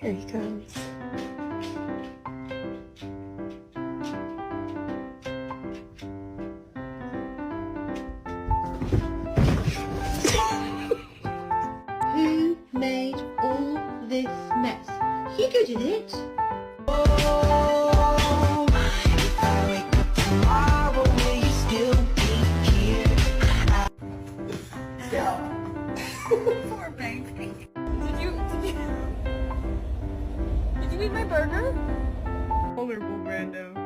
Here he comes. Who made all this mess? You did it. Oh, if I wake up tomorrow, will you still be here? Poor baby. Did you eat my burger? Vulnerable, Brando.